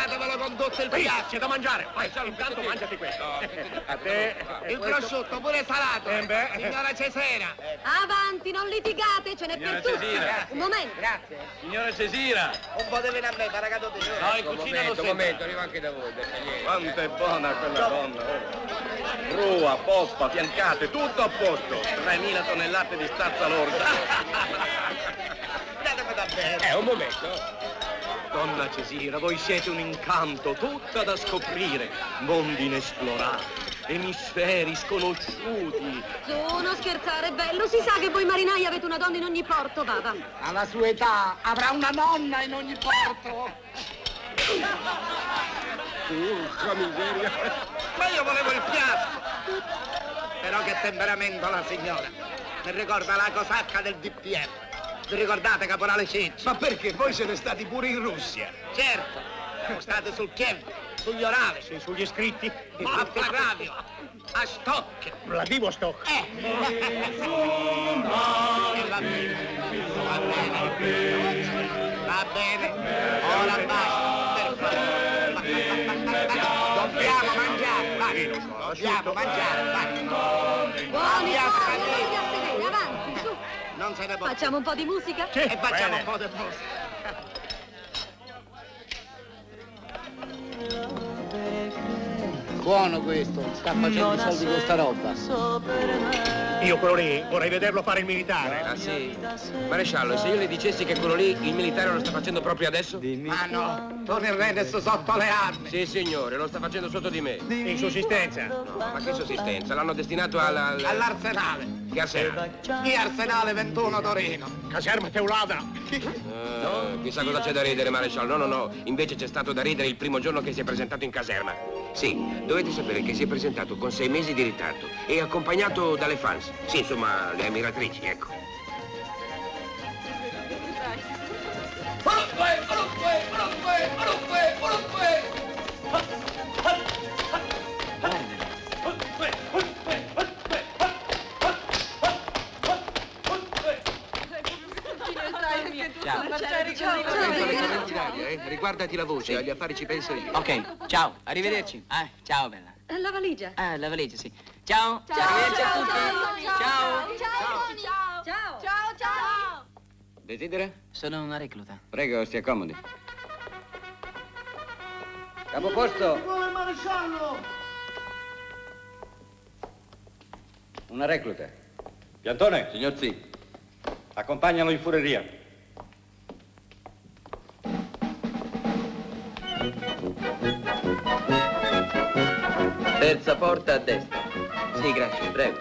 Datevelo con tutto il piatto. C'è da mangiare. Vai, intanto mangiati questo. A te. Il prosciutto pure salato. Beh. Signora Cesena. Avanti, non litigate, ce n'è per tutti. Un momento. Grazie. Signora Cesira. Un po' di vino a me, paracato di No, in cucina lo Un momento, arrivo anche da voi. Quanto è buona quella donna. Rua, poppa, fiancate, tutto a posto. 3.000 tonnellate di stazza lorda. Datemi da bere. Un momento. Donna Cesira, voi siete un incanto, tutta da scoprire. Mondi inesplorati, emisferi sconosciuti. Su, non scherzare, è bello. Si sa che voi marinai avete una donna in ogni porto, papà. Alla sua età avrà una nonna in ogni porto. Urca miseria. Ma io volevo il piatto. Però che temperamento la signora. Mi ricorda la cosacca del DPR. Vi ricordate, caporale Cicci? Ma perché voi siete stati pure in Russia? Certo. Siamo stati sul Kiev, sugli Orali, Sugli iscritti? a Flagravio, a Stock. Vladivostok. E va bene. Va bene. Va bene. Ora basta. Per favore. Dobbiamo mangiare, vai. Dobbiamo mangiare, vai. Buoni, buoni, avanti, su. Non se ne può. Facciamo un po' di musica? Sì, E facciamo bene. un po' di musica. Buono questo, sta facendo soldi con sta roba. Io quello lì vorrei vederlo fare il militare. Ah, sì? Maresciallo, se io le dicessi che quello lì, il militare lo sta facendo proprio adesso? Ma no, Tony Renes sotto le armi. Sì, signore, lo sta facendo sotto di me. In sussistenza. No, ma che sussistenza? L'hanno destinato All'Arsenale. Che arsenale? Di Arsenale 21 Torino. Caserma Teulada. Chissà cosa c'è da ridere, maresciallo. No. Invece c'è stato da ridere il primo giorno che si è presentato in caserma. Sì, dovete sapere che si è presentato con 6 mesi di ritardo e accompagnato dalle fans. Sì, insomma, le ammiratrici, ecco. Riguardati la voce, agli affari ci penso io. Ok, ciao, arrivederci. Ciao, bella. La valigia. La valigia, sì. Ciao, arrivederci a tutti. Ciao. Ciao. Desidera? Sono una recluta. Prego, si accomodi. Capoposto. Una recluta. Piantone, Signor sì. accompagnalo in fureria. Terza porta a destra. Sì, grazie, prego.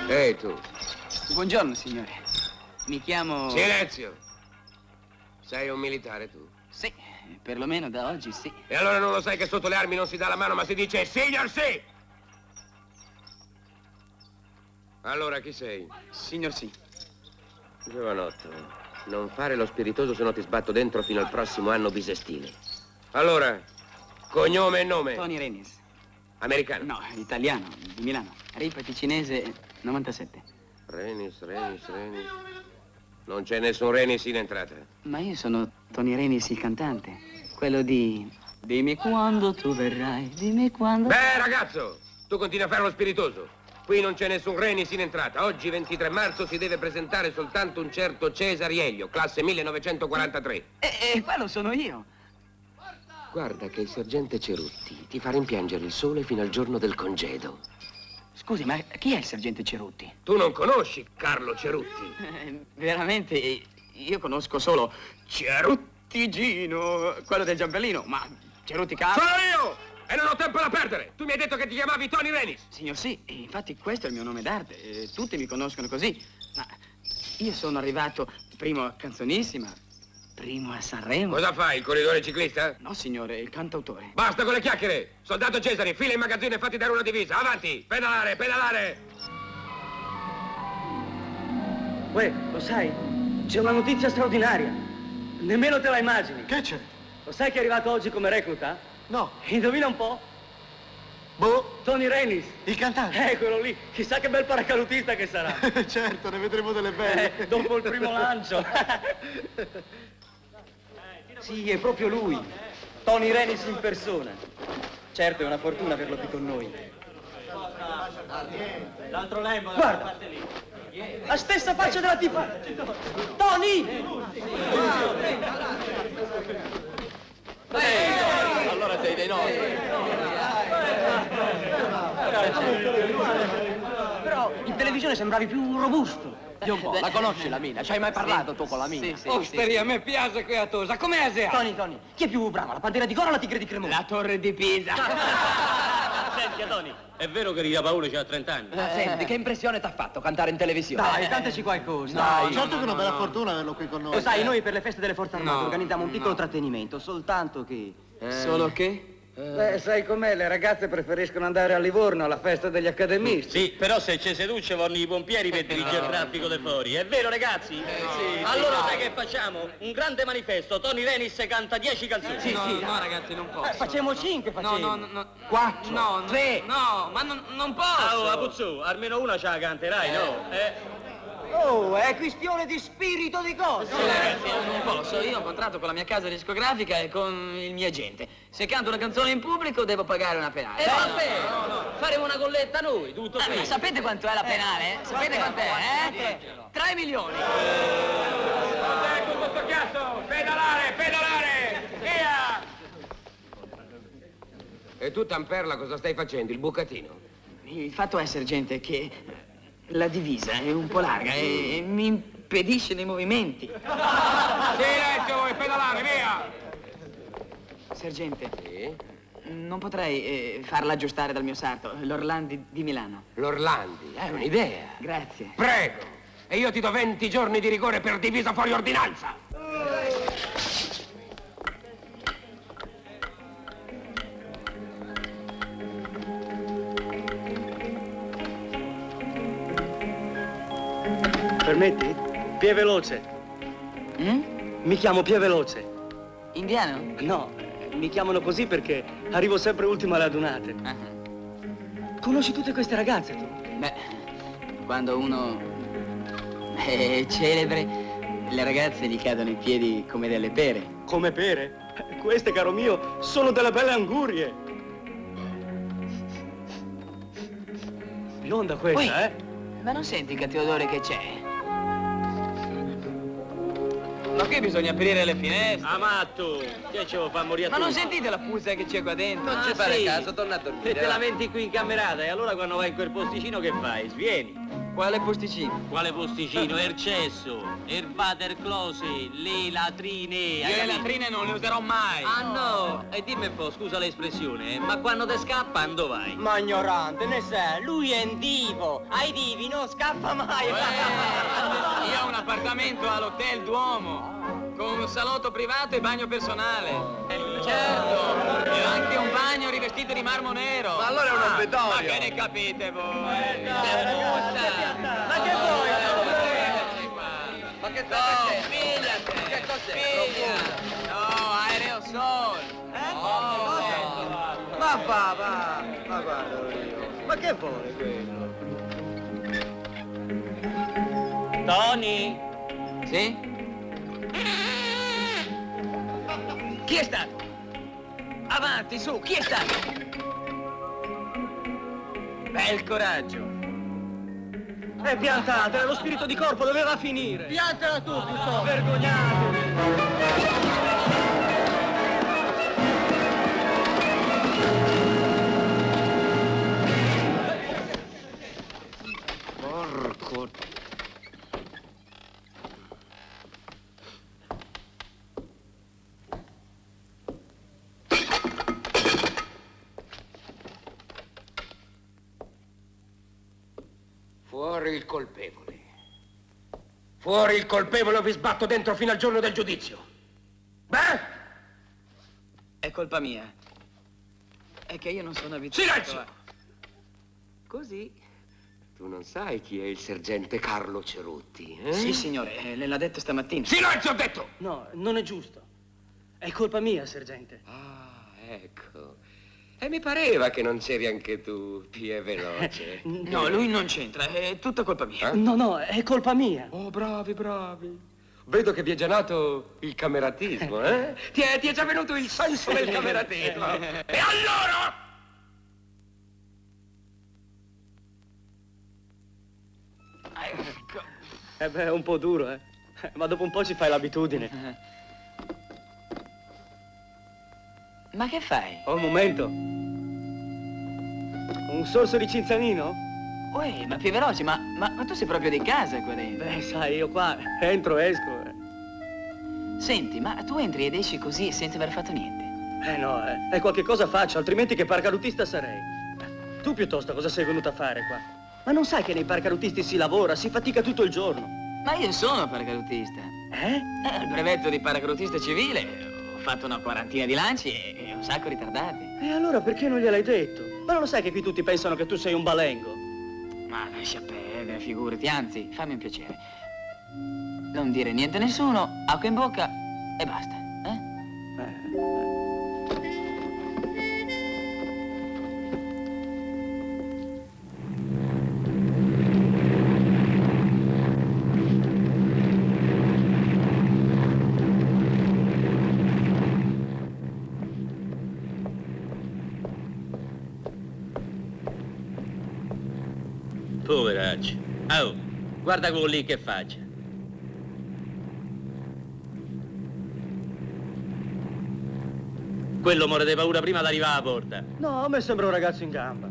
Ehi, tu. Buongiorno, signore. Mi chiamo... Silenzio! Sei un militare, tu? Sì, perlomeno da oggi sì. E allora non lo sai che sotto le armi non si dà la mano, ma si dice signor sì! Allora, chi sei? Signor sì. Giovanotto, non fare lo spiritoso se no ti sbatto dentro fino al prossimo anno bisestile. Allora, cognome e nome? Tony Renis. Americano? No, italiano, di Milano. Ripeti cinese, 97. Renis. Non c'è nessun Renis in entrata. Ma io sono Tony Renis, il cantante. Quello di... Dimmi quando tu verrai, dimmi quando... Beh, ragazzo, tu continui a fare lo spiritoso. Qui non c'è nessun Renis in entrata. Oggi, 23 marzo, si deve presentare soltanto un certo Cesariello, classe 1943. Quello sono io. Guarda che il sergente Cerutti ti fa rimpiangere il sole fino al giorno del congedo. Scusi, ma chi è il sergente Cerutti? Tu non conosci Carlo Cerutti? Veramente, io conosco solo Ceruttigino, quello del giambellino, ma Cerutti Carlo... Sono io! E non ho tempo da perdere! Tu mi hai detto che ti chiamavi Tony Renis! Signor sì, infatti questo è il mio nome d'arte, tutti mi conoscono così, ma Io sono arrivato primo a Canzonissima, primo a Sanremo. Cosa fai, il corridore ciclista? No, signore, il cantautore. Basta con le chiacchiere! Soldato Cesare, fila in magazzino e fatti dare una divisa. Avanti! Pedalare, pedalare! Uè, lo sai? C'è una notizia straordinaria. Nemmeno te la immagini. Che c'è? Lo sai che è arrivato oggi come recluta? No. Indovina un po'? Boh, Tony Renis. il cantante. Quello lì. Chissà che bel paracadutista che sarà. Certo, ne vedremo delle belle. Dopo il primo lancio. Sì, è proprio lui. Tony Renis in persona. Certo, è una fortuna averlo qui con noi. L'altro lembo. Guarda. La stessa faccia della tipa. Tony! Allora sei dei nostri. Però in televisione sembravi più robusto. Dio un po', la conosci la Mina? Ci hai mai parlato tu con la Mina? Sì, Osteria, a me piace creatosa. Com'è Asia? Tony, chi è più brava, la Pantera di Gora o la Tigre di Cremona? La torre di Pisa. Senti, Tony, è vero che Rita Paolo c'ha 30 anni? Senti, che impressione t'ha fatto cantare in televisione? Dai, cantaci qualcosa. No, certo che è una bella fortuna averlo qui con noi. Lo sai, noi per le feste delle forze armate No, organizziamo un piccolo trattenimento, soltanto che... Solo che? Beh, sai com'è, le ragazze preferiscono andare a Livorno alla festa degli accademisti. Sì, però se ci seduce vanno i pompieri per dirigere il traffico dei fuori. È vero, ragazzi? Sì. Allora sai che facciamo? Un grande manifesto. Tony Renis canta 10 canzoni. No, ragazzi, non posso. Facciamo 5, facciamo. No. 4. No, 3. No, ma non posso. Oh, Apuzzu, almeno una ce la canterai, no? Oh, è questione di spirito di cosa. Ragazzi, non posso. Io ho contratto con la mia casa discografica e con il mio agente. Se canto una canzone in pubblico devo pagare una penale. Vabbè, faremo una colletta noi, tutto qui. Sapete quanto è la penale? Sapete quant'è? 3 milioni. Ecco questo chiasso! Pedalare! Via! E tu, Tamperla, cosa stai facendo? Il bucatino? Il fatto è, sergente, che la divisa è un po' larga e mi impedisce dei movimenti. Silenzio voi, pedalare, via! Sergente, Sì? non potrei farla aggiustare dal mio sarto, l'Orlandi di Milano. L'Orlandi, è un'idea. Grazie. Prego! E io ti do 20 giorni di rigore per divisa fuori ordinanza! Permetti? Pie Veloce. Mi chiamo Pie Veloce. Indiano? No, mi chiamano così perché arrivo sempre ultimo alle adunate. Conosci tutte queste ragazze tu? Beh, quando uno è celebre, le ragazze gli cadono in piedi come delle pere. Come pere? Queste, caro mio, sono delle belle angurie. Bionda questa, Ui, ma non senti il cattivo odore che c'è? Ma qui bisogna aprire le finestre. Amatto, che ce lo fa morire a Ma non tutti? sentite la puzza che c'è qua dentro? Non ci fare caso, torna a E dormire. te lamenti qui in camerata e allora quando vai in quel posticino che fai? Svieni. Quale posticino? Quale posticino? Il cesso, il water closet, le latrine. Io le latrine non le userò mai. Ah no! E dimmi un po', scusa l'espressione, ma quando te scappa, dove vai? Ma ignorante, ne sai, lui è un divo. Ai divi non scappa mai. Io ho un appartamento all'Hotel Duomo con un salotto privato e bagno personale. Certo, e anche un bagno rivestito di marmo nero. Ma allora è un obitorio. Ma che ne capite voi? Ma che vuoi? Ma che No, pigliate! Che cos'è? Piglia! No, aerosol! Ma guarda io. Ma che vuole quello? Tony! Sì? Chi è stato? Avanti, su, chi è stato? Bel coraggio! Piantatela, lo spirito di corpo doveva finire. Piantala tu, piuttosto. Vergognatevi. Porco... Fuori il colpevole. Fuori il colpevole o vi sbatto dentro fino al giorno del giudizio. Beh? È colpa mia. È che io non sono abituato Silenzio! a... Così? Tu non sai chi è il sergente Carlo Cerutti, eh? Sì, signore, l'ha detto stamattina. Silenzio, ho detto! No, non è giusto. È colpa mia, sergente. Ah, ecco. E mi pareva che non c'eri anche tu, Pie veloce. No, lui non c'entra, è tutta colpa mia. No, è colpa mia. Oh, bravi, bravi. Vedo che vi è già nato il cameratismo, eh? Ti è già venuto il senso del cameratismo. E allora? Ecco. Beh, è un po' duro, eh. Ma dopo un po' ci fai l'abitudine. Ma che fai? Oh, un momento. Un sorso di cinzanino? Uè, ma più veloce, ma tu sei proprio di casa qua dentro. Beh, sai, io qua entro, esco. Senti, ma tu entri ed esci così senza aver fatto niente? No, è qualche cosa faccio, altrimenti che paracadutista sarei. Tu piuttosto cosa sei venuta a fare qua? Ma non sai che nei paracadutisti si lavora, si fatica tutto il giorno. Ma io sono paracadutista. Il brevetto di paracadutista civile, ho fatto una quarantina di lanci e un sacco ritardati. E allora perché non gliel'hai detto? Ma non lo sai che qui tutti pensano che tu sei un balengo? Ma lascia perdere, figurati, anzi, fammi un piacere. Non dire niente a nessuno, acqua in bocca e basta, eh? Poveraccio. Oh, guarda quello lì che faccia. Quello muore di paura prima di arrivare alla porta. No, a me sembra un ragazzo in gamba.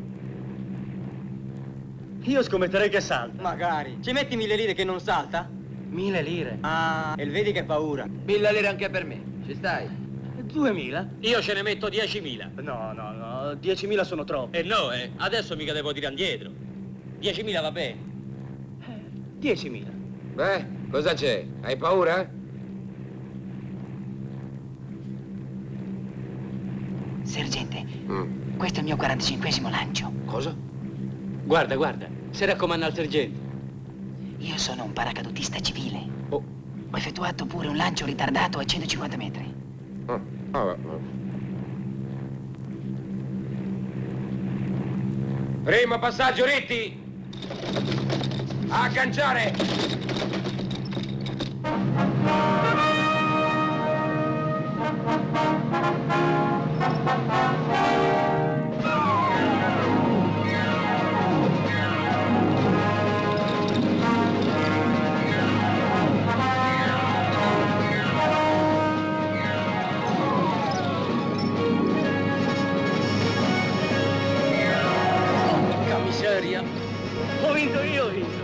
Io scommetterei che salta. Magari. Ci metti 1000 lire che non salta? 1000 lire. Ah, e vedi che paura. 1000 lire anche per me. Ci stai? 2000? Io ce ne metto 10.000. No, 10.000 sono troppi. No, adesso mica devo tirare indietro. 10.000 va bene. 10.000. Beh, cosa c'è? Hai paura? Sergente, questo è il mio 45esimo lancio. Cosa? Guarda, si raccomanda al sergente. Io sono un paracadutista civile. Oh. Ho effettuato pure un lancio ritardato a 150 metri. Primo passaggio, Ritti! Agganciare! Porca miseria. Ho vinto io, ho vinto.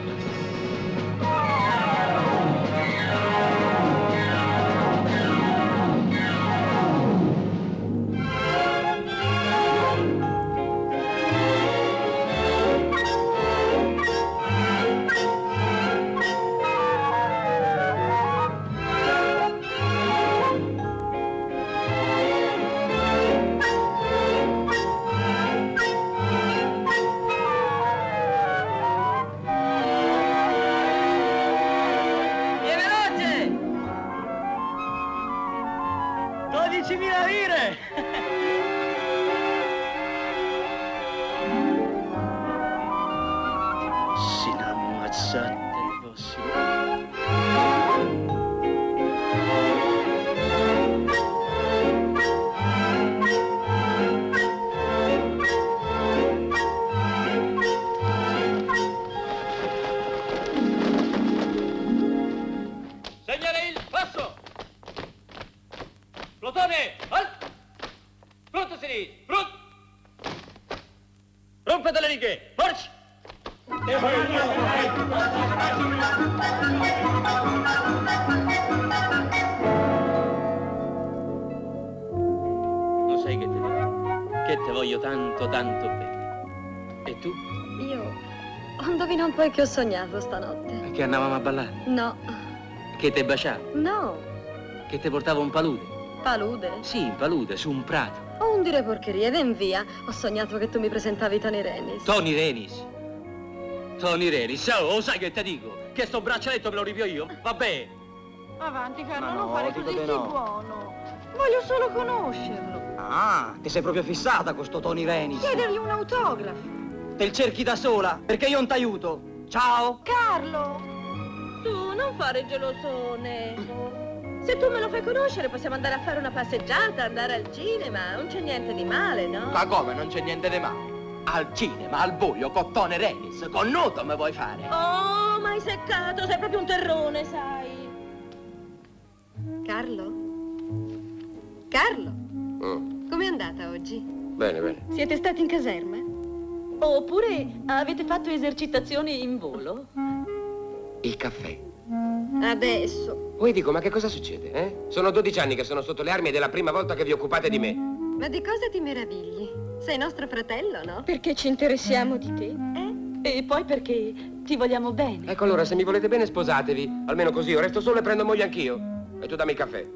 Via veloce! 12.000 lire! Si ammazzate le vostre. Segnare il passo! Plotone, al! Pronto, sinistra, pronto! Rompete le righe, marci! Lo sai che te dico? Che te voglio tanto, tanto bene. E tu? Io indovina un po' che ho sognato stanotte. Che andavamo a ballare? No, Che te baciavo? no, Che te portavo un palude? palude. Sì, un palude, su un prato. Oh, non dire porcherie, ven via. Ho sognato che tu mi presentavi Tony Renis. Tony Renis. Tony Renis, oh, sai che te dico? Che sto braccialetto me lo ripio io, vabbè. Avanti, Carlo, Ma non no, fare dico così, di sii no. buono. Voglio solo conoscerlo. Ah, ti sei proprio fissata con sto Tony Renis. Chiedergli un autografo. Te il cerchi da sola, perché io non t'aiuto. Ciao. Carlo! Tu, non fare gelosone. Se tu me lo fai conoscere, possiamo andare a fare una passeggiata, andare al cinema. Non c'è niente di male, no? Ma come non c'è niente di male? Al cinema, al buio, con Tony Renis, con nudo mi vuoi fare? Oh, ma hai seccato, sei proprio un terrone, sai. Carlo? Carlo, Mm. com'è andata oggi? Bene, bene. Siete stati in caserma? Oppure avete fatto esercitazioni in volo? Il caffè. Adesso. Poi dico, ma che cosa succede, eh? Sono 12 anni che sono sotto le armi ed è la prima volta che vi occupate di me. Ma di cosa ti meravigli? Sei nostro fratello, no? Perché ci interessiamo di te. E poi perché ti vogliamo bene. Ecco, allora, se mi volete bene, sposatevi. Almeno così, io resto solo e prendo moglie anch'io. E tu dammi il caffè.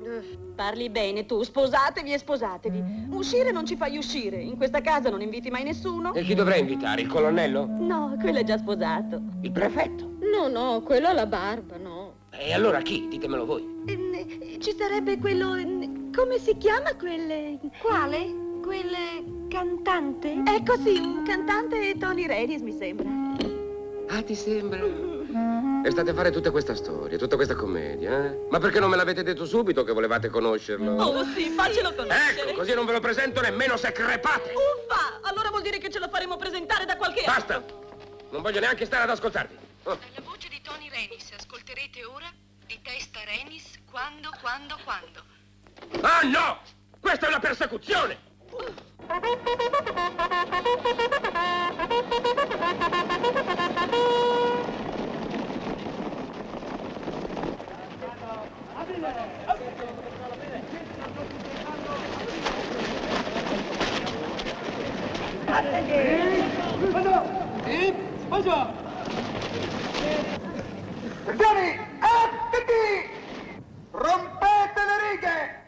Parli bene tu, sposatevi e sposatevi. Uscire non ci fai uscire. In questa casa non inviti mai nessuno. E chi dovrei invitare? Il colonnello? No, quello è già sposato. Il prefetto? No, quello ha la barba, no. E allora chi? Ditemelo voi. Ci sarebbe quello... come si chiama quelle... Quale? Quel cantante? Ecco sì, un cantante Tony Renis mi sembra. Ah, ti sembra? E state a fare tutta questa storia, tutta questa commedia, eh? Ma perché non me l'avete detto subito che volevate conoscerlo? Oh sì, faccelo conoscere. Ecco, così non ve lo presento nemmeno se crepate. Uffa! Allora vuol dire che ce lo faremo presentare da qualche Basta! altro. Non voglio neanche stare ad ascoltarvi. Oh. La voce di Tony Renis, ascolterete ora di testa Renis quando. Ah, no! Questa è una persecuzione! Giovani, attenti! Rompete le righe!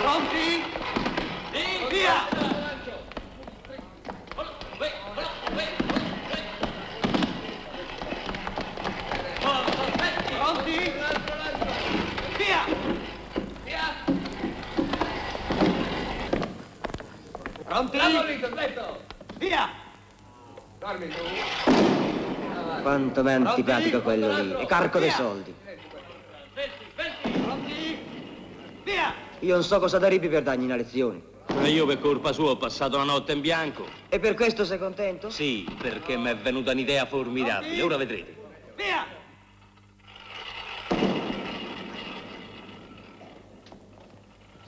Pronti? Via! Pronti? Via! Pronti? Via! Quanto mi è antipatico quello lì. E carco dei soldi. Pronti? Via! Io non so cosa darivi per dargli una lezione. E io per colpa sua ho passato la notte in bianco. E per questo sei contento? Sì, perché mi è venuta un'idea formidabile, ora vedrete. Via!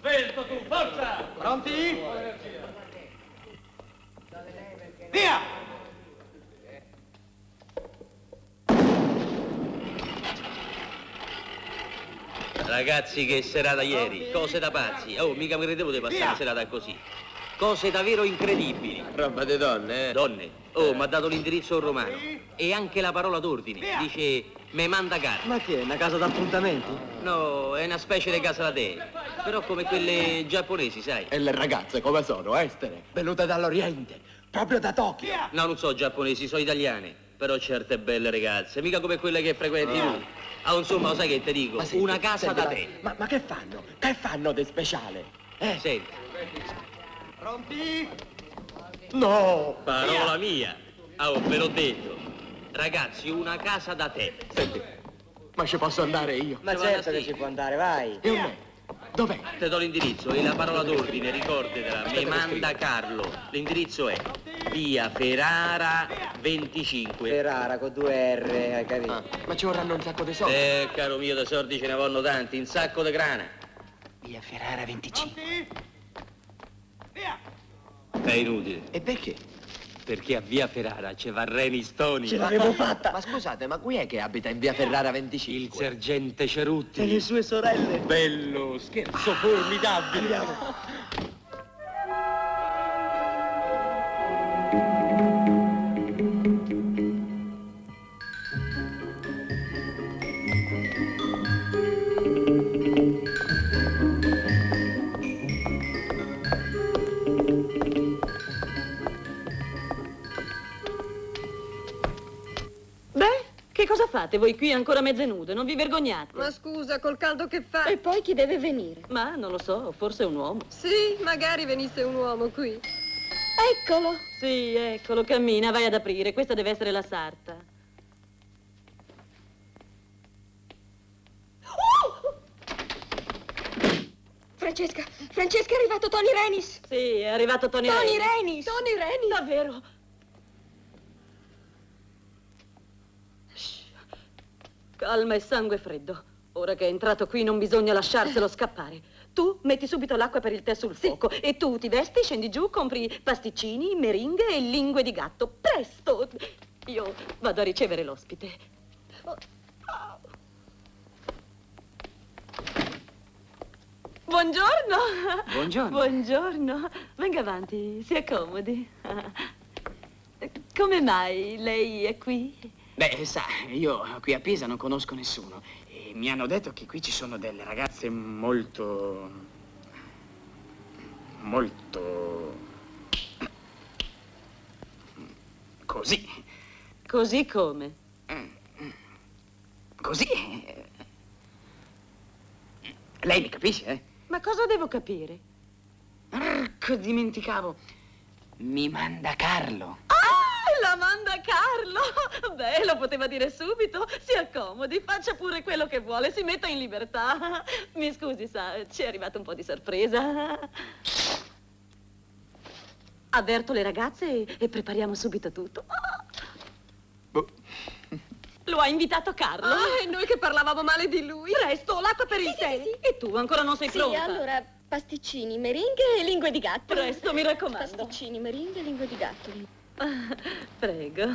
Svelto tu, forza! Pronti? Via! Ragazzi, che serata ieri, cose da pazzi. Oh, mica mi credevo di passare una serata così. Cose davvero incredibili. Roba di donne, eh? Donne, oh, mi ha dato l'indirizzo romano. E anche la parola d'ordine. Dice, me manda carne. Ma che è, una casa d'appuntamenti? No, è una specie di casa da te. Però come quelle giapponesi, sai? E le ragazze come sono, estere? Venute dall'Oriente, proprio da Tokyo. No, non so giapponesi, so italiane. Però certe belle ragazze, mica come quelle che frequenti tu. Ah, insomma, sai che ti dico? Ma senti, Una casa senti, da te. Ma che fanno? Che fanno di speciale? Senti, Pronti? No! parola mia. Ah, oh, ve l'ho detto. Ragazzi, una casa da te. Senti, ma ci posso andare io? Ma Ci certo vada che sì. ci può andare, vai. E me? Dov'è? Te do l'indirizzo e la parola d'ordine, ricordatela. Me manda Carlo. L'indirizzo è via Ferrara 25. Ferrara con 2 R, hai capito? Ah, ma ci vorranno un sacco di soldi. Caro mio, da sordi ce ne vanno tanti, un sacco di grana. Via Ferrara 25. Via! È inutile. E perché? Perché a via Ferrara c'è Renis Toni. Ce l'avevo fatta. Ma scusate, ma qui è che abita in via Ferrara 25? Il sergente Cerutti. E le sue sorelle. Bello, scherzo formidabile. Andiamo. Che cosa fate voi qui ancora mezze nude? Non vi vergognate? Ma scusa, col caldo che fa. E poi chi deve venire? Ma non lo so, forse un uomo. Sì, magari venisse un uomo qui. Eccolo! Sì, eccolo, cammina, vai ad aprire. Questa deve essere la sarta. Francesca, è arrivato Tony Renis. Sì, è arrivato Tony Renis. Tony Renis? Davvero? Calma e sangue freddo. Ora che è entrato qui non bisogna lasciarselo scappare. Tu metti subito l'acqua per il tè sul fuoco e tu ti vesti, scendi giù, compri pasticcini, meringhe e lingue di gatto. Presto! Io vado a ricevere l'ospite. Buongiorno! Buongiorno. Buongiorno. Venga avanti, si accomodi. Come mai lei è qui? Beh, sa, io qui a Pisa non conosco nessuno e mi hanno detto che qui ci sono delle ragazze molto... così. Così come? Così. Lei mi capisce, eh? Ma cosa devo capire? Ecco, dimenticavo. Mi manda Carlo. La manda Carlo! Beh, lo poteva dire subito. Si accomodi, faccia pure quello che vuole, si metta in libertà. Mi scusi, sa, ci è arrivata un po' di sorpresa. Avverto le ragazze e prepariamo subito tutto. Lo ha invitato Carlo. E noi che parlavamo male di lui. Presto, l'acqua per il tè. E tu ancora non sei pronta? Sì, allora, pasticcini, meringhe e lingue di gatto. Presto, mi raccomando. Pasticcini, meringhe e lingue di gatto. Prego.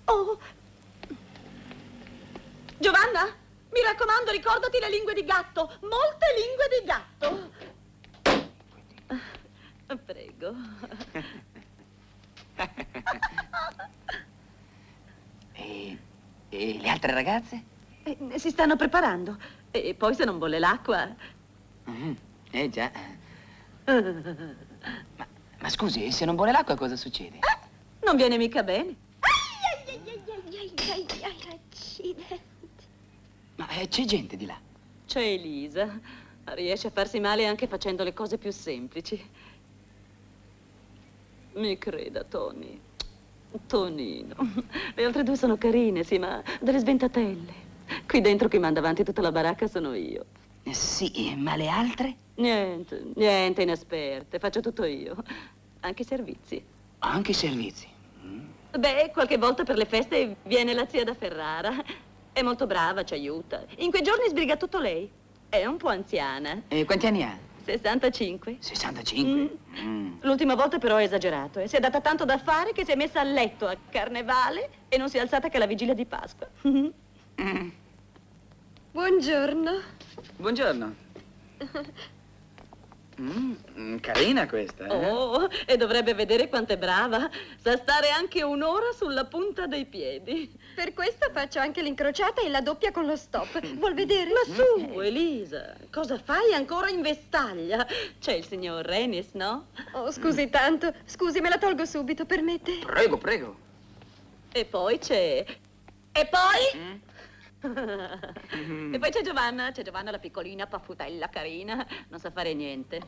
Oh. Giovanna, mi raccomando, ricordati le lingue di gatto. Molte lingue di gatto. Prego. E le altre ragazze? Si stanno preparando. E poi se non bolle l'acqua. Già. Ma scusi, se non vuole l'acqua cosa succede? Non viene mica bene. Accidenti. Ma c'è gente di là. C'è Elisa. Riesce a farsi male anche facendo le cose più semplici. Mi creda, Tony. Tonino. Le altre due sono carine, sì, ma delle sventatelle. Qui dentro chi manda avanti tutta la baracca sono io. Sì, ma le altre? Niente, inesperte. Faccio tutto io. Anche i servizi. Anche i servizi? Beh, qualche volta per le feste viene la zia da Ferrara. È molto brava, ci aiuta. In quei giorni sbriga tutto lei. È un po' anziana. E quanti anni ha? 65. 65? L'ultima volta però ha esagerato e si è data tanto da fare che si è messa a letto a Carnevale e non si è alzata che alla vigilia di Pasqua. Buongiorno. Buongiorno. Carina questa, eh? Oh, e dovrebbe vedere quanto è brava. Sa stare anche un'ora sulla punta dei piedi. Per questo faccio anche l'incrociata e la doppia con lo stop. Vuol vedere? Ma su, Elisa, cosa fai ancora in vestaglia? C'è il signor Renis, no? Oh, scusi tanto. Scusi, me la tolgo subito, permette? Prego, prego. E poi c'è... E poi? E poi c'è Giovanna la piccolina, paffutella, carina, non sa fare niente.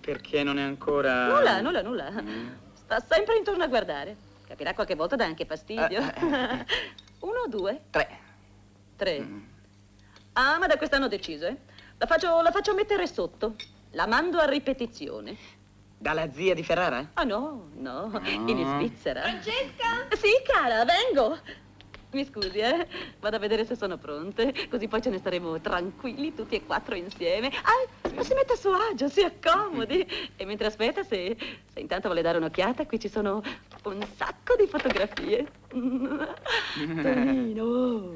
Perché non è ancora... Nulla. Sta sempre intorno a guardare. Capirà qualche volta dà anche fastidio. 1 o 2? 3. Ah, ma da quest'anno ho deciso, eh. La faccio mettere sotto. La mando a ripetizione. Dalla zia di Ferrara? Ah, no, in Svizzera. Francesca? Sì, cara, vengo. Mi scusi, Vado a vedere se sono pronte, così poi ce ne staremo tranquilli tutti e 4 insieme. Ma si metta a suo agio, si accomodi. E mentre aspetta, se intanto vuole dare un'occhiata, qui ci sono un sacco di fotografie. Tonino.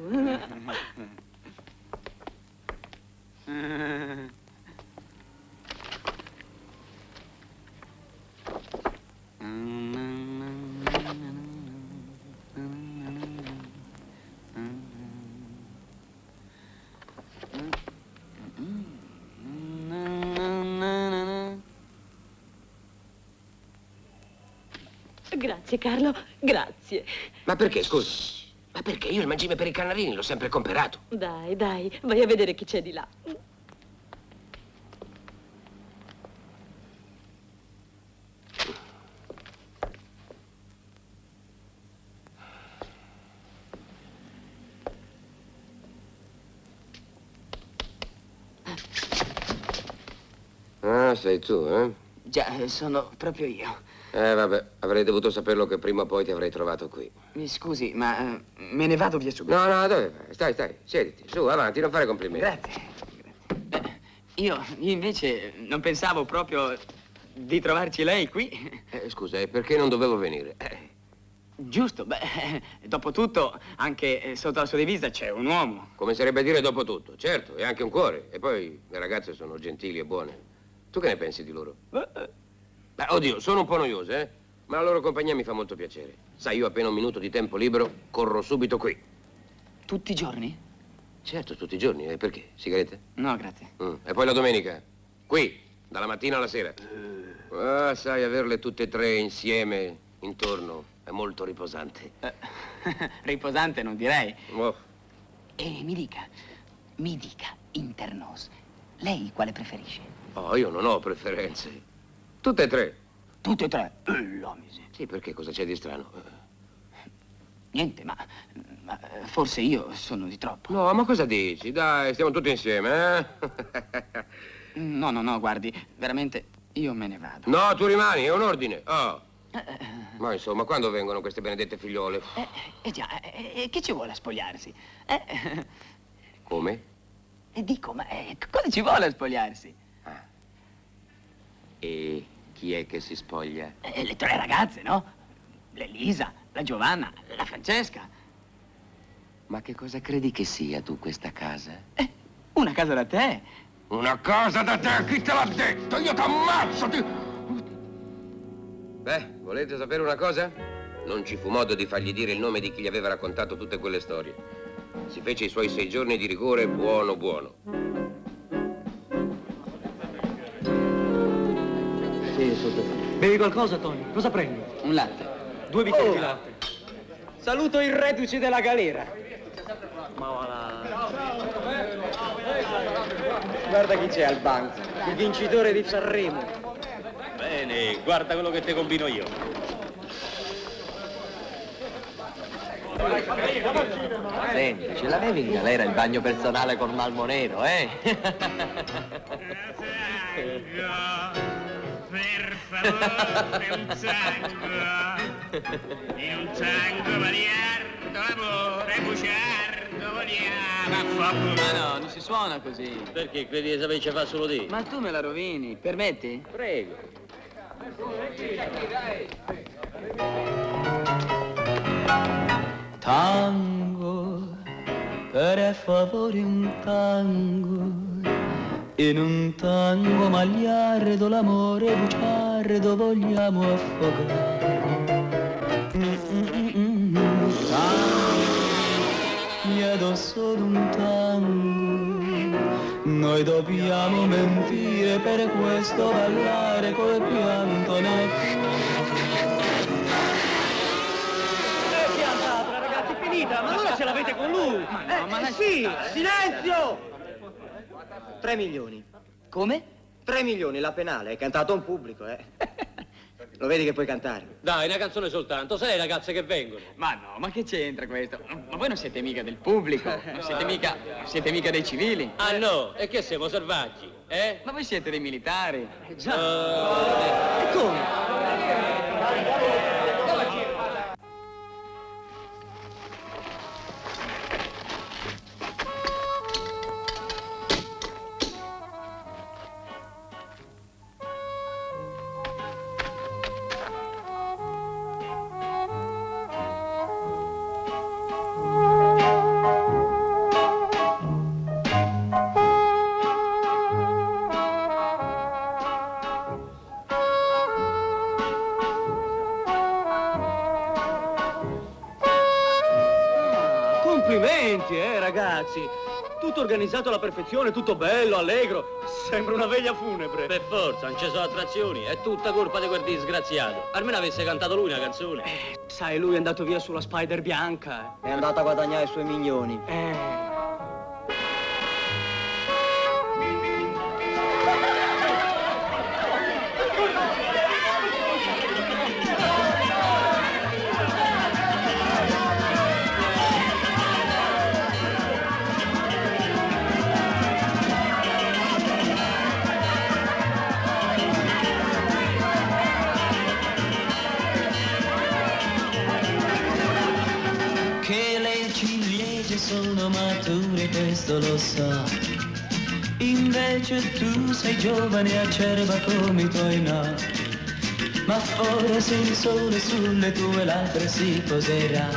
Grazie, Carlo, grazie. Ma perché, scusi? Ma perché? Io il mangime per i canarini l'ho sempre comperato. Dai, vai a vedere chi c'è di là. Ah, sei tu, eh? Già, sono proprio io. Vabbè, avrei dovuto saperlo che prima o poi ti avrei trovato qui. Mi scusi, ma me ne vado via subito. No, dove vai? Stai, siediti. Su, avanti, non fare complimenti. Grazie. Io invece non pensavo proprio di trovarci lei qui. Scusa, e perché non dovevo venire? Giusto, dopo tutto, anche sotto la sua divisa c'è un uomo. Come sarebbe dire dopo tutto? Certo, e anche un cuore. E poi le ragazze sono gentili e buone. Tu che ne pensi di loro? Beh, oddio, sono un po' noiose, ma la loro compagnia mi fa molto piacere. Sai, io appena un minuto di tempo libero, corro subito qui. Tutti i giorni? Certo, tutti i giorni. E perché? Sigarette? No, grazie. E poi la domenica? Qui, dalla mattina alla sera. Sai, averle tutte e tre insieme, intorno, è molto riposante. Riposante non direi. Oh. E mi dica, internos, lei quale preferisce? Oh, io non ho preferenze. Tutte e tre. Tutte e tre? La miseria. Sì, perché cosa c'è di strano? Niente, ma forse io sono di troppo. No, ma cosa dici? Dai, stiamo tutti insieme, No, guardi, veramente io me ne vado. No, tu rimani, è un ordine. Oh. Ma insomma, quando vengono queste benedette figliole? Già, che ci vuole a spogliarsi? Come? Dico, ma cosa ci vuole a spogliarsi? E chi è che si spoglia? Le tre ragazze, no? L'Elisa, la Giovanna, la Francesca. Ma che cosa credi che sia tu questa casa? Una casa da te. Una casa da te? Chi te l'ha detto? Io t'ammazzo! Beh, volete sapere una cosa? Non ci fu modo di fargli dire il nome di chi gli aveva raccontato tutte quelle storie. Si fece i suoi 6 giorni di rigore buono. Sì, sotto. Bevi qualcosa, Tony? Cosa prendi? Un latte. 2 bicchieri di latte. Saluto il reduce della galera. Ma va là. Guarda chi c'è al banco. Il vincitore di Sanremo. Bene, guarda quello che te combino io. Senti, ce l'avevi in galera il bagno personale con Malmo Nero, Per favore, un tango baliardo, amore, bugiardo, vogliamo a fuoco. Ma no, non si suona così. Perché credi che saperci fa solo te? Ma tu me la rovini, permetti? Prego. Tango, per favore un tango. In un tango magliardo l'amore bugiardo vogliamo affogare. Chiedo solo un tango. Noi dobbiamo mentire, per questo ballare col pianto nel Fiantatela, ragazzi, è finita, ma allora ce l'avete con lui. Sì, silenzio! 3 milioni. Come? 3 milioni, la penale, hai cantato a un pubblico, Lo vedi che puoi cantare? Dai, una canzone soltanto, sai le ragazze che vengono. Ma no, ma che c'entra questo? Ma voi non siete mica del pubblico, non siete mica dei civili. Ah no, e che siamo selvaggi, eh? Ma voi siete dei militari. Già. E come? Complimenti, ragazzi. Tutto organizzato alla perfezione, tutto bello, allegro. Sembra una veglia funebre. Per forza, non ci sono attrazioni. È tutta colpa di quel disgraziato. Almeno avesse cantato lui una canzone. Sai, lui è andato via sulla Spider bianca. È andato a guadagnare i suoi milioni. Che le ciliegie sono mature, questo lo so. Invece tu sei giovane e acerba come i tuoi no. Ma forse il sole sulle tue labbra si poserà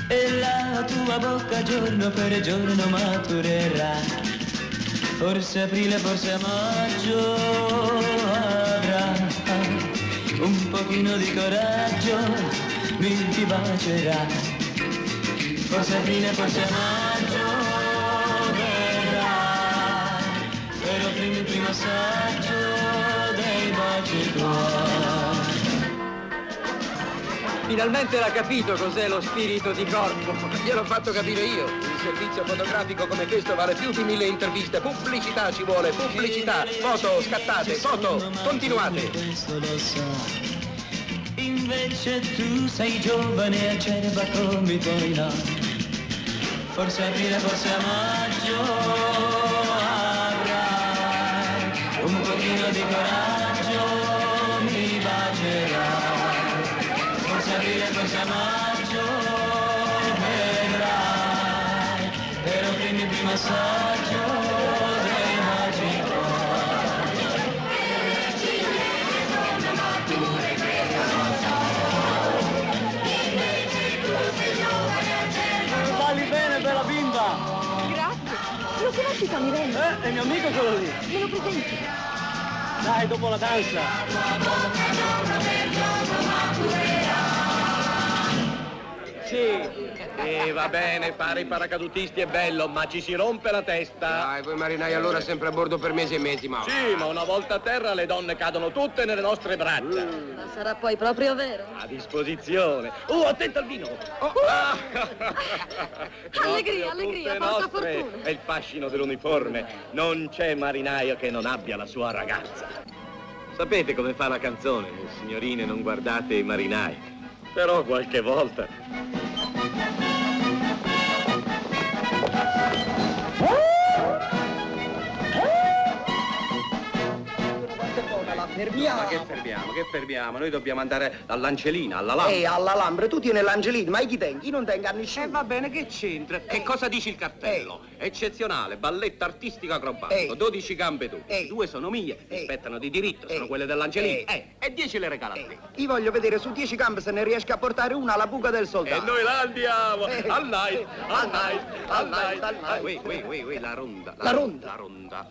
e la tua bocca giorno per giorno maturerà. Forse aprile, forse maggio avrà un pochino di coraggio, mi bacerà. Forse aprile, forse maggio verrà, però prima il primo assaggio dei baci tuoi. Finalmente l'ha capito cos'è lo spirito di corpo. Gliel'ho fatto capire io. Un servizio fotografico come questo vale più di 1000 interviste. Pubblicità ci vuole, pubblicità. Foto, scattate, foto, continuate. Questo lo so. Invece tu sei giovane e acerba come i tuoi no. Forse aprile, forse a maggio avrai un pochino di coraggio, mi bacerà. Forse aprile, forse a maggio vedrai, però prima il primo assaggio dei baci Sali bene, bella bimba! Grazie. Lo conosci Tony Reni? È il mio amico quello lì. Me lo presenti? Dai, dopo la danza. Sì. Va bene, fare i paracadutisti è bello, ma ci si rompe la testa. Dai, voi marinai allora sempre a bordo per mesi e mesi, ma... Sì, ma una volta a terra le donne cadono tutte nelle nostre braccia. Ma sarà poi proprio vero? A disposizione. Attento al vino. Allegria, allegria, porta fortuna. È il fascino dell'uniforme. Non c'è marinaio che non abbia la sua ragazza. Sapete come fa la canzone? Signorine, non guardate i marinai. Però qualche volta... Fermiamo. Ma che fermiamo? Noi dobbiamo andare all'Angelina, alla Lambra. Alla Lambra, tu tieni l'Angelina, ma chi tengi? Io non tengo a nessuno. Va bene, che c'entra? Che cosa dici il cartello? Eccezionale, balletto artistico acrobatico, 12 gambe tu. 2 sono mie, rispettano di diritto, sono quelle dell'Angelina. E 10 le regala a te. Io voglio vedere su 10 gambe se ne riesco a portare una alla buca del soldato. E noi la andiamo! Al night, al night, al night, al night. Ui, la ronda. La ronda? La ronda.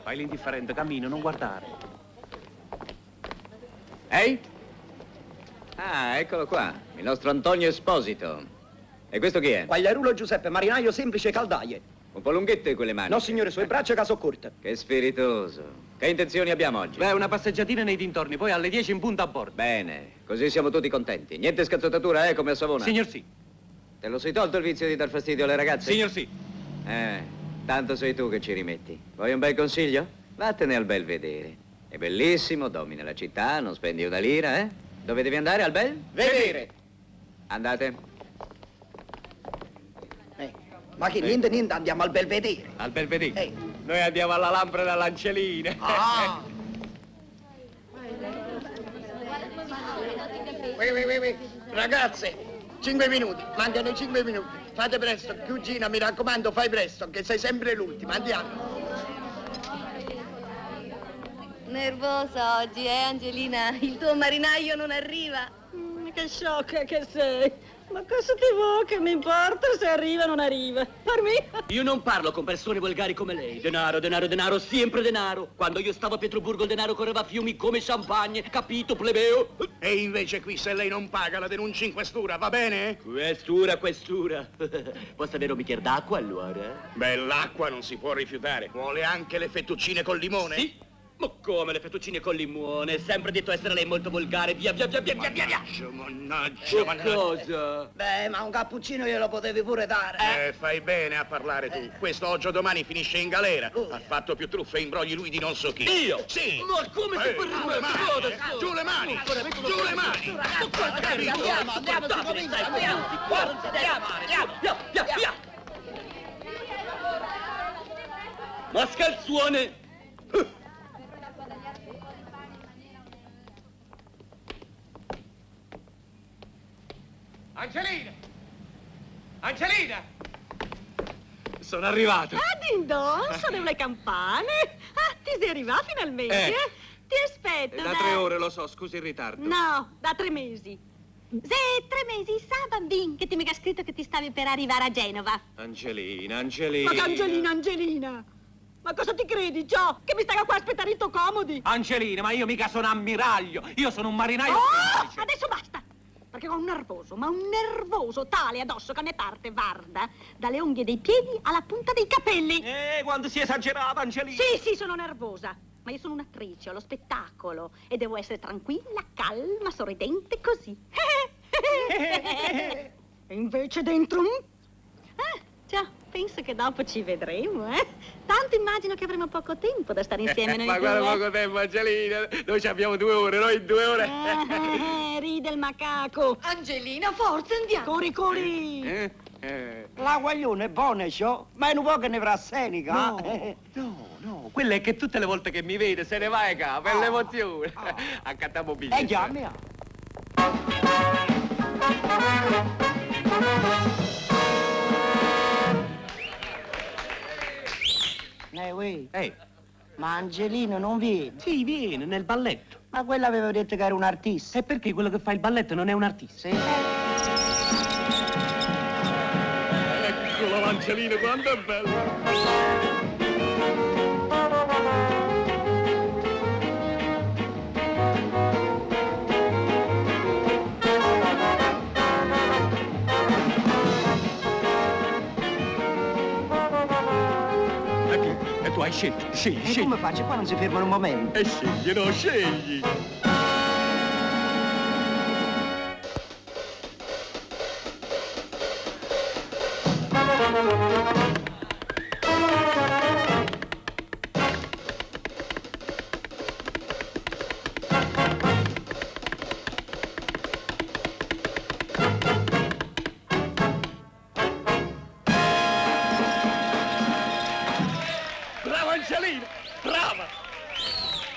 Fai l'indifferente, cammino, non guardare. Ehi? Ah, eccolo qua, il nostro Antonio Esposito. E questo chi è? Quagliarulo Giuseppe, marinaio semplice caldaie. Un po' lunghette quelle mani. No, signore, sue braccia caso corte. Che spiritoso. Che intenzioni abbiamo oggi? Beh, una passeggiatina nei dintorni, poi alle 10 in punta a bordo. Bene, così siamo tutti contenti. Niente scazzottatura, come a Savona? Signor sì. Te lo sei tolto il vizio di dar fastidio alle ragazze? Signor sì. Tanto sei tu che ci rimetti. Vuoi un bel consiglio? Vattene al Belvedere. È bellissimo, domina la città, non spendi una lira, eh? Dove devi andare, al bel? Vedere. Andate. Ma che niente, andiamo al Belvedere. Al Belvedere? Noi andiamo alla Lambra dall'Angelina. Ah! Ragazze, 5 minuti, mancano 5 minuti. Fate presto, cugina, mi raccomando, fai presto, che sei sempre l'ultima. Andiamo. Nervosa oggi, Angelina? Il tuo marinaio non arriva? Che sciocca che sei. Ma cosa ti vuoi? Che mi importa se arriva o non arriva? Per me? Io non parlo con persone volgari come lei. Denaro, denaro, denaro, sempre denaro. Quando io stavo a Pietroburgo il denaro correva a fiumi come champagne, capito, plebeo? E invece qui se lei non paga la denuncia in questura, va bene? Questura, questura. Posso avere un bicchiere d'acqua allora? Beh, l'acqua non si può rifiutare. Vuole anche le fettuccine col limone? Sì. Ma come le fettuccine col limone? Sempre detto essere lei molto volgare. Via, via, via, via, via, via. Mannaggia, mannaggia. Cosa? Beh, ma un cappuccino glielo potevi pure dare. Fai bene a parlare tu. Questo oggi o domani finisce in galera. Ha fatto più truffe e imbrogli lui di non so chi. Io? Sì. Ma come si può rispondere? Giù le mani! Giù le mani! Andiamo, si comincia, andiamo. Via, via. Mascalzone! Angelina! Angelina! Sono arrivato. Ah, din don, sono le campane. Ah, ti sei arrivato finalmente? Ti aspetto Da 3 ore, lo so, scusi il ritardo. No, da 3 mesi. Sì, 3 mesi, sa, bambin, che ti mi ha scritto che ti stavi per arrivare a Genova. Angelina, Angelina. Ma che Angelina? Ma cosa ti credi, Gio? Che mi stai qua a aspettare in tuoi comodi? Angelina, ma io mica sono ammiraglio. Io sono un marinaio. Oh, adesso basta. Perché ho un nervoso tale addosso che ne parte, guarda, dalle unghie dei piedi alla punta dei capelli. Quando si esagerava, Angelina. Sì, sono nervosa. Ma io sono un'attrice, ho lo spettacolo e devo essere tranquilla, calma, sorridente, così. E invece dentro... già, penso che dopo ci vedremo, Tanto immagino che avremo poco tempo da stare insieme noi Ma due. guarda poco tempo, Angelina. Noi ci abbiamo 2 ore, noi 2 ore. Ride il macaco. Angelina, forza, andiamo. Corri. La guaglione è buona, ciò, ma è un po' che ne avrà senica. No, quella è che tutte le volte che mi vede se ne va a capo, per l'emozione. Accattiamo biglietti. Chiami. Ehi. Ma Angelino non viene? Sì, viene, nel balletto. Ma quella aveva detto che era un artista. E perché quello che fa il balletto non è un artista? Sì. Eccola, Angelina, quanto è bella! E tu hai scelto, scegli. Come faccio? Qua non si fermano un momento. E scegli, no, scegli!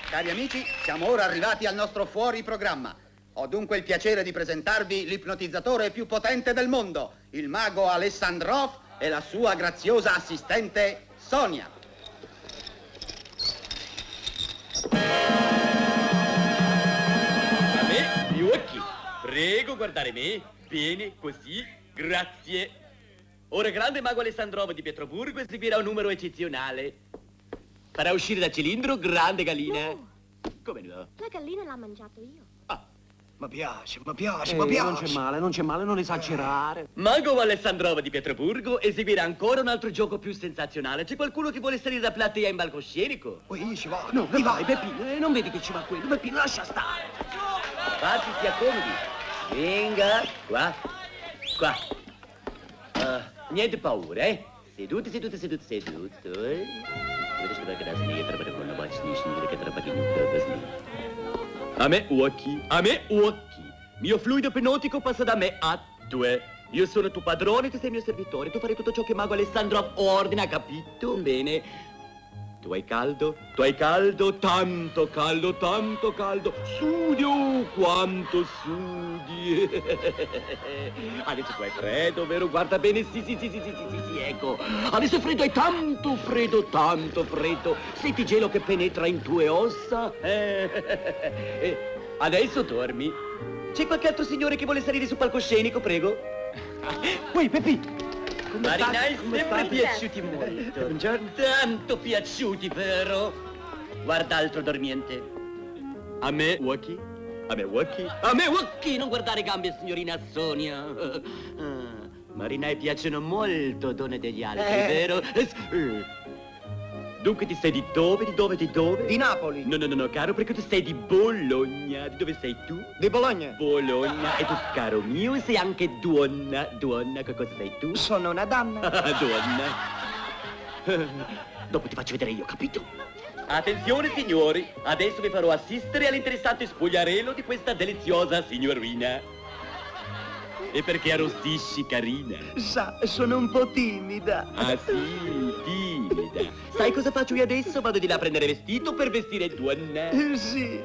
Cari amici, siamo ora arrivati al nostro fuori programma. Ho dunque il piacere di presentarvi l'ipnotizzatore più potente del mondo, il mago Alessandrov e la sua graziosa assistente Sonia. A me, gli occhi. Prego, guardare me. Bene, così. Grazie. Ora grande mago Alessandrov di Pietroburgo eseguirà un numero eccezionale. Farà uscire dal cilindro grande gallina. No. Come no? La gallina l'ha mangiato io. Mi piace. Non c'è male, non esagerare. Mago Alessandrov di Pietroburgo eseguirà ancora un altro gioco più sensazionale. C'è qualcuno che vuole salire da platea in palcoscenico? Ci va. No, vai, Peppino, non vedi che ci va quello? Peppino, lascia stare. Infatti si accomodi. Venga, qua. Niente paura, Seduti. Dovete scrivere che da sinistra per una voce sinistra che trapaghi A me occhi. Mio fluido ipnotico passa da me a te. Io sono tuo padrone, tu sei mio servitore. Tu farai tutto ciò che mago Alessandrov ordina, capito? Bene. Tu hai caldo, tanto caldo. Sudi, quanto sudi. Adesso tu hai freddo, vero? Guarda bene, sì, ecco. Adesso freddo, hai tanto freddo. Senti gelo che penetra in tue ossa. Adesso dormi. C'è qualche altro signore che vuole salire sul palcoscenico, prego? Uè, Pepì! Marinai sempre piaciuti molto. Buongiorno. Tanto piaciuti, vero? Guarda altro dormiente. A me, Waki? A me, Waki? A me, Waki, non guardare gambe, signorina Sonia. Marinai piacciono molto donne degli altri, vero? Dunque ti sei di dove? Di Napoli. No, caro, perché tu sei di Bologna. Di dove sei tu? Di Bologna. Bologna. E tu, caro mio, sei anche donna. Donna, che cosa sei tu? Sono una donna. Donna. Dopo ti faccio vedere io, capito? Attenzione, signori. Adesso vi farò assistere all'interessante spogliarello di questa deliziosa signorina. E perché arrossisci, carina? Sa, sono un po' timida. Ah, sì, timida. Sai cosa faccio io adesso? Vado di là a prendere vestito per vestire donna. Sì.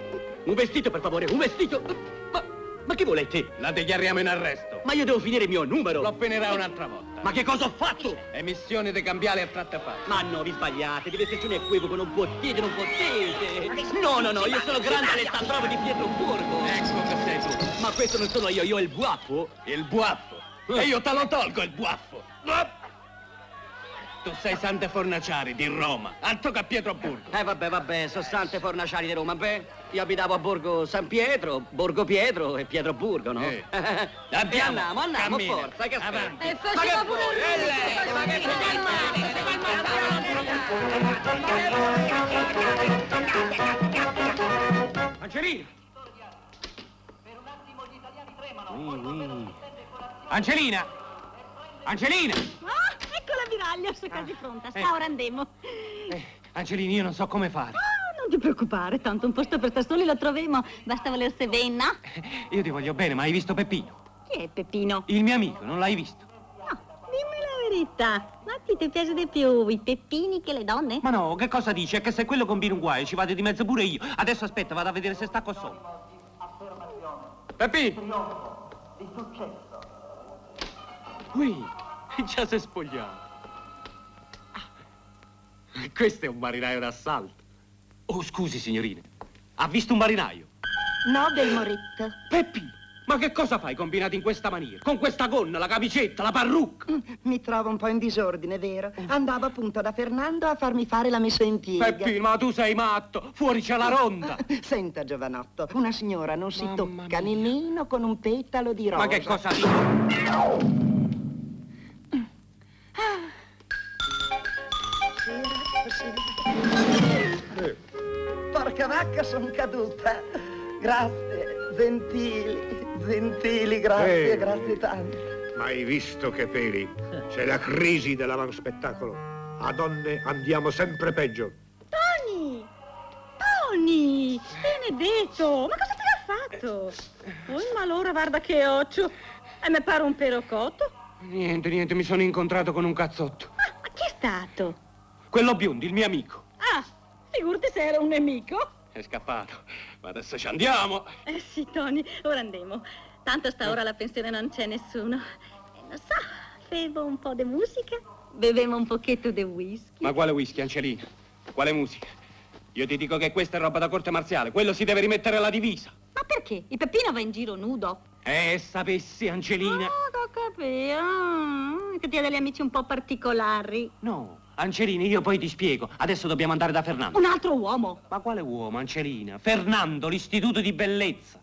Un vestito, per favore, un vestito. Ma che volete? La dechiariamo in arresto. Ma io devo finire il mio numero. Lo finirà un'altra volta. Ma che cosa ho fatto? Emissione dei cambiali a tratte fatte. Ma no, vi sbagliate, deve esserci un equivoco, non potete. No, io sono grande Alessandro di Pietroburgo. Ecco che sei tu. Ma questo non sono io ho il buaffo. Il buaffo? E io te lo tolgo il buaffo. Tu sei Sante Fornaciari di Roma, altro che a Pietroburgo. Vabbè, sono Sante Fornaciari di Roma, beh. Io abitavo a Borgo San Pietro, Borgo Pietro e Pietroburgo, no? Andiamo, andiamo, cammina. forza, che aspetta. E faceva pure Angelina! Angelina! Angelina! Ah, ecco l'ammiraglio, sei quasi pronta. Sta, ora andiamo. Angelina, io non so come fare. Non ti preoccupare, tanto un posto per star soli lo troviamo. Basta volersi bene, no? Io ti voglio bene, ma hai visto Peppino? Chi è Peppino? Il mio amico, non l'hai visto? No, dimmi la verità. Ma ti piace di più i peppini che le donne? Ma no, che cosa dici? È che se quello combina un guaio ci vado di mezzo pure io. Adesso aspetta, vado a vedere se sta con solo. Peppino! Di successo. Qui, già si è spogliato. Questo è un marinaio d'assalto. Oh, scusi, signorine. Ha visto un marinaio? No, del moretto. Peppino, ma che cosa fai combinato in questa maniera? Con questa gonna, la camicetta, la parrucca? Mi trovo un po' in disordine, vero? Andavo appunto da Fernando a farmi fare la messa in piega. Peppino, ma tu sei matto! Fuori c'è la ronda! Senta, giovanotto, una signora non si tocca nemmeno con un petalo di rosa. Ma che cosa dici? Porca vacca, son caduta. Grazie, gentili, grazie, grazie tanto. Ma hai visto che peli? C'è la crisi dell'avanspettacolo. A donne andiamo sempre peggio. Tony! Tony! Benedetto! Ma cosa ti ha fatto? Oh, ma allora guarda che occhio. E mi pare un perocotto. Niente, mi sono incontrato con un cazzotto. Ma chi è stato? Quello biondo, il mio amico. Ah, figurati se era un nemico. È scappato. Ma adesso ci andiamo. Sì, Tony, ora andiamo. Tanto a sta ora alla pensione non c'è nessuno. Non so, bevo un po' di musica, bevemo un pochetto di whisky. Ma quale whisky, Angelina? Quale musica? Io ti dico che questa è roba da corte marziale. Quello si deve rimettere la divisa. Ma perché? Il Peppino va in giro nudo. Sapessi, Angelina. Ho capito. Che ti ha degli amici un po' particolari. No, Angelina, io poi ti spiego. Adesso dobbiamo andare da Fernando. Un altro uomo. Ma quale uomo, Angelina? Fernando, l'istituto di bellezza.